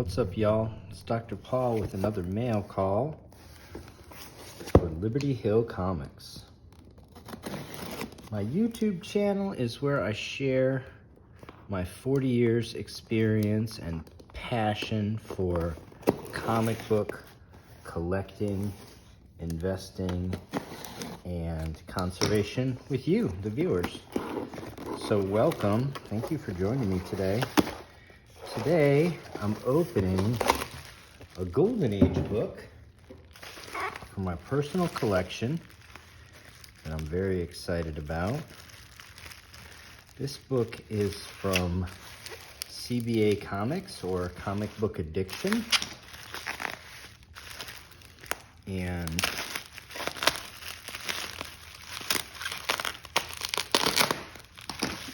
What's up, y'all? It's Dr. Paul with another mail call for Liberty Hill Comics. My YouTube channel is where I share my 40 years experience and passion for comic book collecting, investing, and conservation with you, the viewers. So welcome. Thank you for joining me today. Today, I'm opening a Golden Age book from my personal collection that I'm very excited about. This book is from CBA Comics, or Comic Book Addiction. And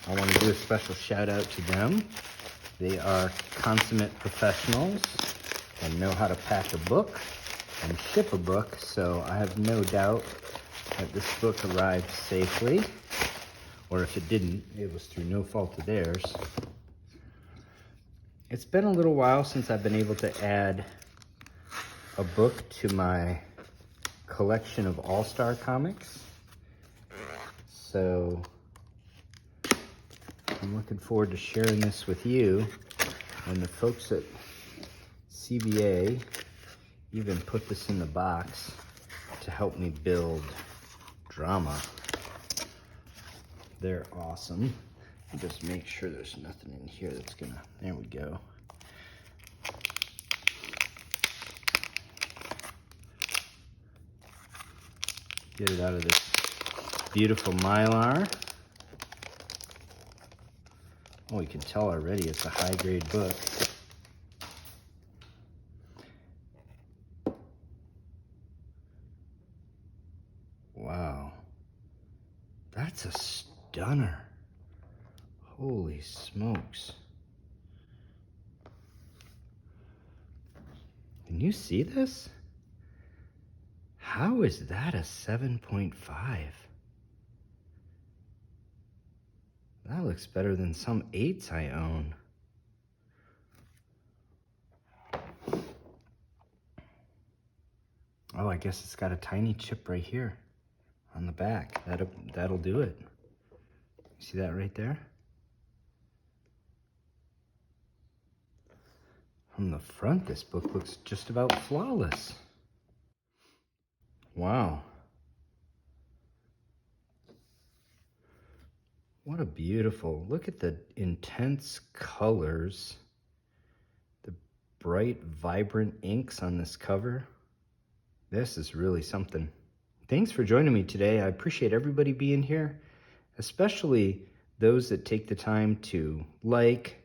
I want to do a special shout out to them. They are consummate professionals and know how to pack a book and ship a book, so I have no doubt that this book arrived safely, or if it didn't, it was through no fault of theirs. It's been a little while since I've been able to add a book to my collection of All Star Comics, so I'm looking forward to sharing this with you. And the folks at CBA even put this in the box to help me build drama. They're awesome. Just make sure there's nothing in here that's gonna, there we go. Get it out of this beautiful Mylar. Oh, you can tell already it's a high-grade book. Wow. That's a stunner. Holy smokes. Can you see this? How is that a 7.5? That looks better than some 8s I own. Oh, I guess it's got a tiny chip right here on the back. That'll do it. See that right there? From the front, this book looks just about flawless. Wow. What a beautiful, look at the intense colors, the bright, vibrant inks on this cover. This is really something. Thanks for joining me today. I appreciate everybody being here, especially those that take the time to like,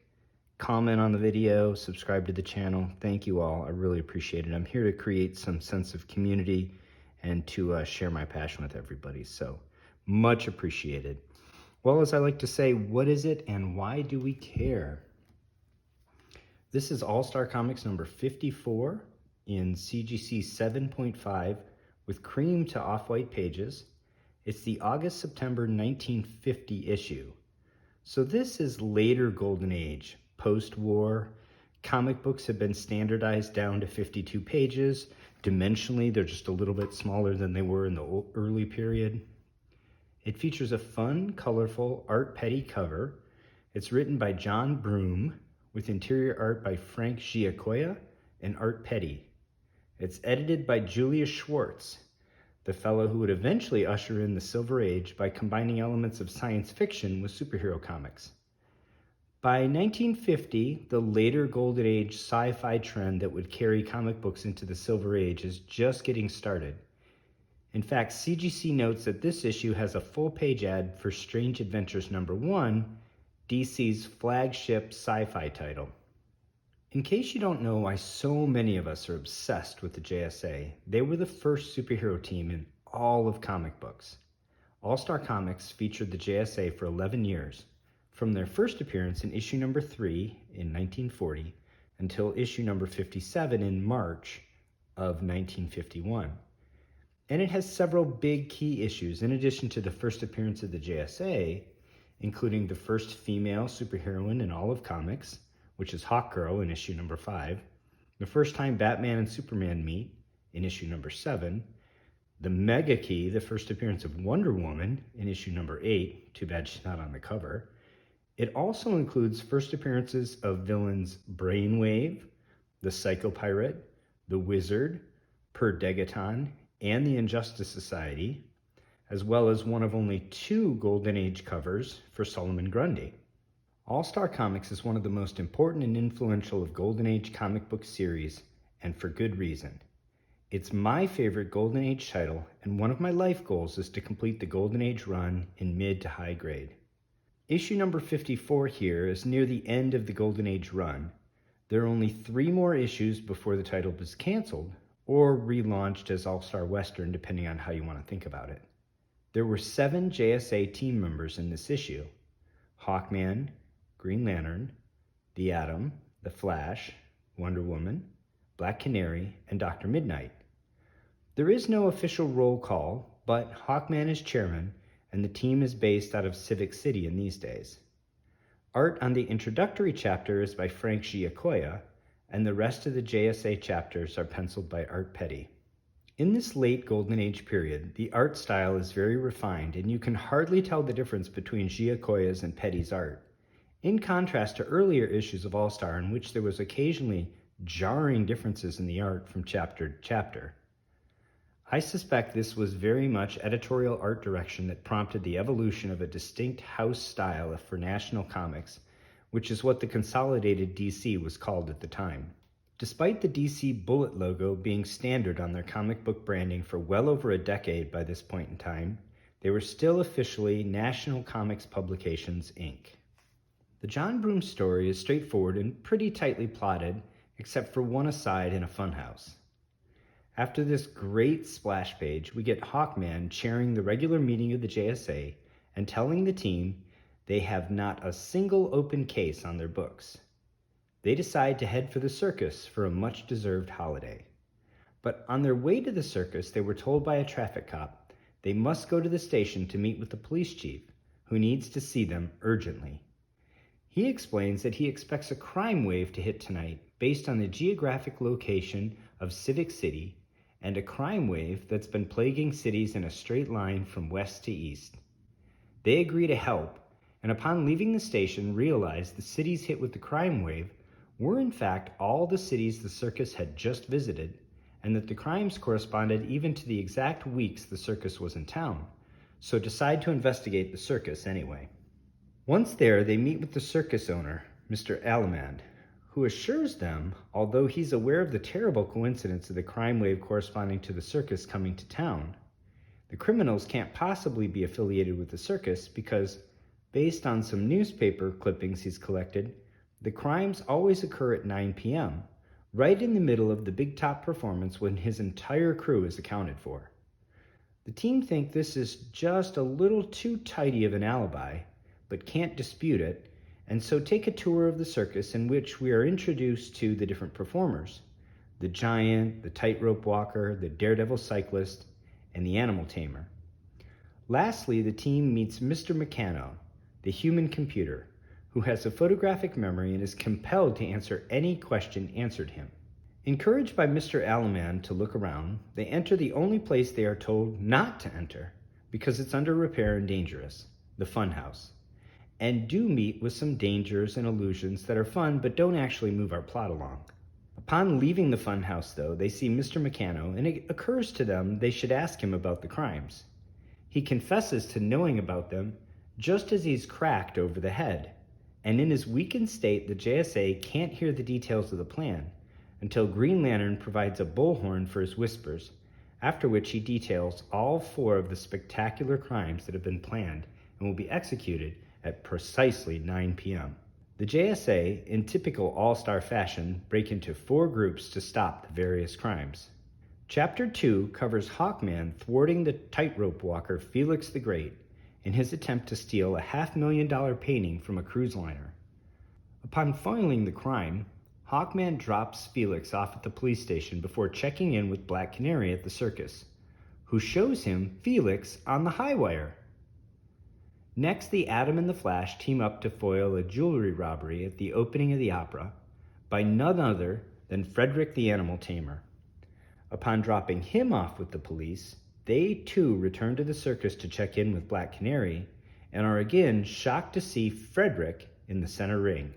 comment on the video, subscribe to the channel. Thank you all. I really appreciate it. I'm here to create some sense of community and to share my passion with everybody. So much appreciated. Well, as I like to say, what is it and why do we care? This is All Star Comics number 54 in CGC 7.5 with cream to off-white pages. It's the August-September 1950 issue. So this is later Golden Age, post-war. Comic books have been standardized down to 52 pages. Dimensionally, they're just a little bit smaller than they were in the early period. It features a fun, colorful Art Peddy cover. It's written by John Broome with interior art by Giacoia and Art Peddy. It's edited by Julius Schwartz, the fellow who would eventually usher in the Silver Age by combining elements of science fiction with superhero comics. By 1950, the later Golden Age sci-fi trend that would carry comic books into the Silver Age is just getting started. In fact, CGC notes that this issue has a full-page ad for Strange Adventures #1, DC's flagship sci-fi title. In case you don't know why so many of us are obsessed with the JSA, they were the first superhero team in all of comic books. All Star Comics featured the JSA for 11 years, from their first appearance in issue number 3 in 1940 until issue number 57 in March of 1951. And it has several big key issues in addition to the first appearance of the JSA, including the first female superheroine in all of comics, which is Hawkgirl in issue number 5, the first time Batman and Superman meet in issue number 7, the Mega Key, the first appearance of Wonder Woman in issue number 8, too bad she's not on the cover. It also includes first appearances of villains Brainwave, the Psycho Pirate, the Wizard, Per Degaton, and the Injustice Society, as well as one of only 2 Golden Age covers for Solomon Grundy. All Star Comics is one of the most important and influential of Golden Age comic book series, and for good reason. It's my favorite Golden Age title, and one of my life goals is to complete the Golden Age run in mid to high grade. Issue number 54 here is near the end of the Golden Age run. There are only 3 more issues before the title is canceled, or relaunched as All-Star Western, depending on how you want to think about it. There were 7 JSA team members in this issue: Hawkman, Green Lantern, the Atom, the Flash, Wonder Woman, Black Canary, and Dr. Midnight. There is no official roll call, but Hawkman is chairman, and the team is based out of Civic City in these days. Art on the introductory chapter is by Frank Giacoia, and the rest of the JSA chapters are penciled by Art Peddy. In this late Golden Age period, the art style is very refined, and you can hardly tell the difference between Giacoia's and Peddy's art, in contrast to earlier issues of All-Star, in which there was occasionally jarring differences in the art from chapter to chapter. I suspect this was very much editorial art direction that prompted the evolution of a distinct house style for National Comics, which is what the consolidated DC was called at the time. Despite the DC bullet logo being standard on their comic book branding for well over a decade by this point in time, they were still officially National Comics Publications, Inc. The John Broome story is straightforward and pretty tightly plotted, except for one aside in a funhouse. After this great splash page, we get Hawkman chairing the regular meeting of the JSA and telling the team they have not a single open case on their books. They decide to head for the circus for a much-deserved holiday. But on their way to the circus, they were told by a traffic cop they must go to the station to meet with the police chief, who needs to see them urgently. He explains that he expects a crime wave to hit tonight based on the geographic location of Civic City and a crime wave that's been plaguing cities in a straight line from west to east. They agree to help, and upon leaving the station realize the cities hit with the crime wave were in fact all the cities the circus had just visited, and that the crimes corresponded even to the exact weeks the circus was in town, so decide to investigate the circus anyway. Once there, they meet with the circus owner, Mr. Alamand, who assures them, although he's aware of the terrible coincidence of the crime wave corresponding to the circus coming to town, the criminals can't possibly be affiliated with the circus because, based on some newspaper clippings he's collected, the crimes always occur at 9 p.m., right in the middle of the big top performance when his entire crew is accounted for. The team think this is just a little too tidy of an alibi, but can't dispute it, and so take a tour of the circus, in which we are introduced to the different performers: the giant, the tightrope walker, the daredevil cyclist, and the animal tamer. Lastly, the team meets Mr. Meccano, the human computer, who has a photographic memory and is compelled to answer any question answered him. Encouraged by Mr. Alamand to look around, they enter the only place they are told not to enter because it's under repair and dangerous, the funhouse, and do meet with some dangers and illusions that are fun but don't actually move our plot along. Upon leaving the funhouse, though, they see Mr. Meccano, and it occurs to them they should ask him about the crimes. He confesses to knowing about them just as he's cracked over the head, and in his weakened state, the JSA can't hear the details of the plan until Green Lantern provides a bullhorn for his whispers, after which he details all 4 of the spectacular crimes that have been planned and will be executed at precisely 9 p.m. The JSA, in typical all-star fashion, break into 4 groups to stop the various crimes. Chapter 2 covers Hawkman thwarting the tightrope walker Felix the Great in his attempt to steal a $500,000 painting from a cruise liner. Upon foiling the crime, Hawkman drops Felix off at the police station before checking in with Black Canary at the circus, who shows him Felix on the high wire. Next, the Atom and the Flash team up to foil a jewelry robbery at the opening of the opera by none other then Frederick the Animal Tamer. Upon dropping him off with the police, they too return to the circus to check in with Black Canary and are again shocked to see Frederick in the center ring.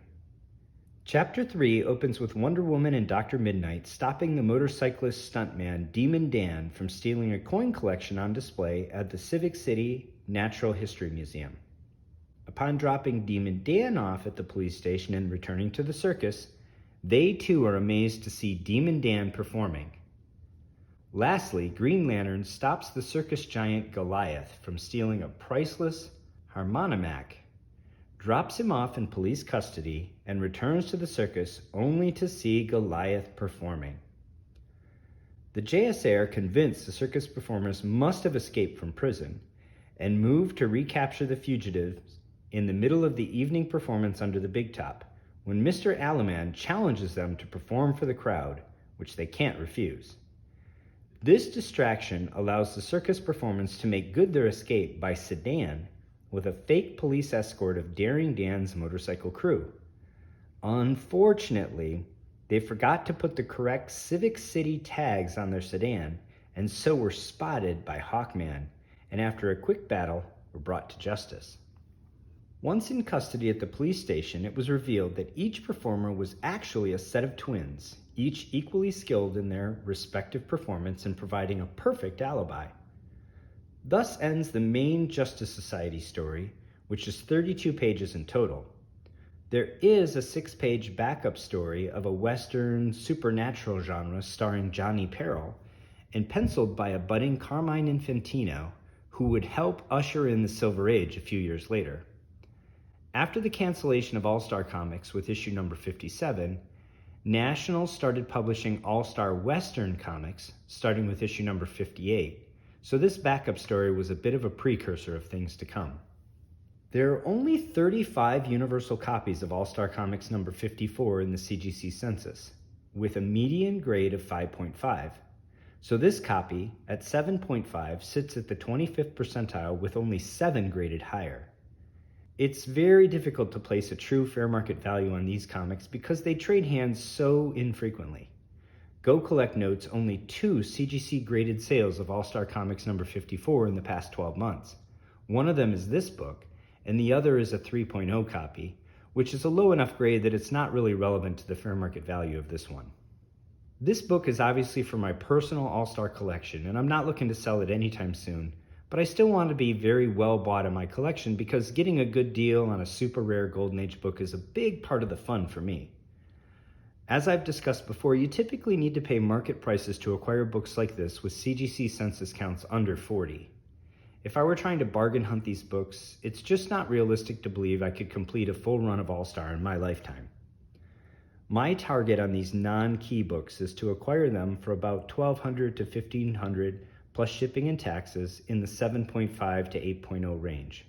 Chapter 3 opens with Wonder Woman and Dr. Midnight stopping the motorcyclist stuntman Demon Dan from stealing a coin collection on display at the Civic City Natural History Museum. Upon dropping Demon Dan off at the police station and returning to the circus, they too are amazed to see Demon Dan performing. Lastly, Green Lantern stops the circus giant Goliath from stealing a priceless Harmonimac, drops him off in police custody, and returns to the circus only to see Goliath performing. The JSA are convinced the circus performers must have escaped from prison and move to recapture the fugitives in the middle of the evening performance under the big top, when Mr. Alaman challenges them to perform for the crowd, which they can't refuse. This distraction allows the circus performers to make good their escape by sedan with a fake police escort of Daring Dan's motorcycle crew. Unfortunately, they forgot to put the correct Civic City tags on their sedan, and so were spotted by Hawkman, and after a quick battle, were brought to justice. Once in custody at the police station, it was revealed that each performer was actually a set of twins, each equally skilled in their respective performance and providing a perfect alibi. Thus ends the main Justice Society story, which is 32 pages in total. There is a 6-page backup story of a Western supernatural genre starring Johnny Peril and penciled by a budding Carmine Infantino, who would help usher in the Silver Age a few years later. After the cancellation of All Star Comics with issue number 57, National started publishing All Star Western Comics, starting with issue number 58, so this backup story was a bit of a precursor of things to come. There are only 35 universal copies of All Star Comics number 54 in the CGC Census, with a median grade of 5.5. So this copy, at 7.5, sits at the 25th percentile with only 7 graded higher. It's very difficult to place a true fair market value on these comics because they trade hands so infrequently. Go Collect notes only 2 CGC graded sales of All Star Comics number 54 in the past 12 months. One of them is this book, and the other is a 3.0 copy, which is a low enough grade that it's not really relevant to the fair market value of this one. This book is obviously for my personal All Star collection, and I'm not looking to sell it anytime soon, but I still want to be very well bought in my collection because getting a good deal on a super rare Golden Age book is a big part of the fun for me. As I've discussed before, you typically need to pay market prices to acquire books like this with CGC Census counts under 40. If I were trying to bargain hunt these books, it's just not realistic to believe I could complete a full run of All Star in my lifetime. My target on these non-key books is to acquire them for about $1,200 to $1,500 plus shipping and taxes in the 7.5 to 8.0 range.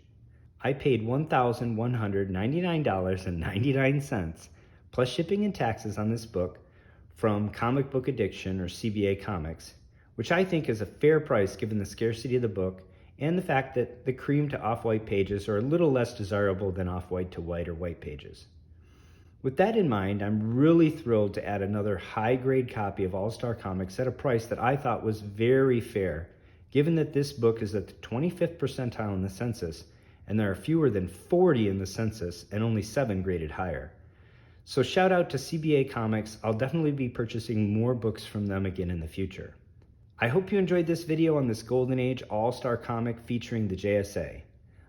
I paid $1,199.99 plus shipping and taxes on this book from Comic Book Addiction, or CBA Comics, which I think is a fair price given the scarcity of the book and the fact that the cream to off-white pages are a little less desirable than off-white to white or white pages. With that in mind, I'm really thrilled to add another high-grade copy of All Star Comics at a price that I thought was very fair, given that this book is at the 25th percentile in the census, and there are fewer than 40 in the census and only 7 graded higher. So shout out to CBA Comics. I'll definitely be purchasing more books from them again in the future. I hope you enjoyed this video on this Golden Age All-Star comic featuring the JSA.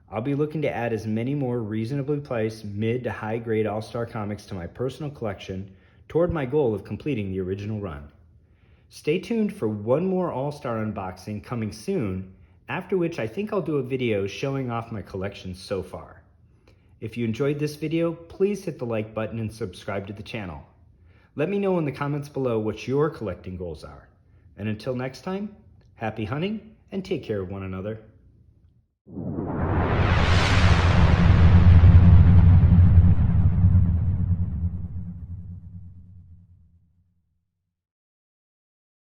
I'll be looking to add as many more reasonably priced mid to high grade All-Star comics to my personal collection toward my goal of completing the original run. Stay tuned for one more All-Star unboxing coming soon, after which I think I'll do a video showing off my collection so far. If you enjoyed this video, please hit the like button and subscribe to the channel. Let me know in the comments below what your collecting goals are. And until next time, happy hunting and take care of one another.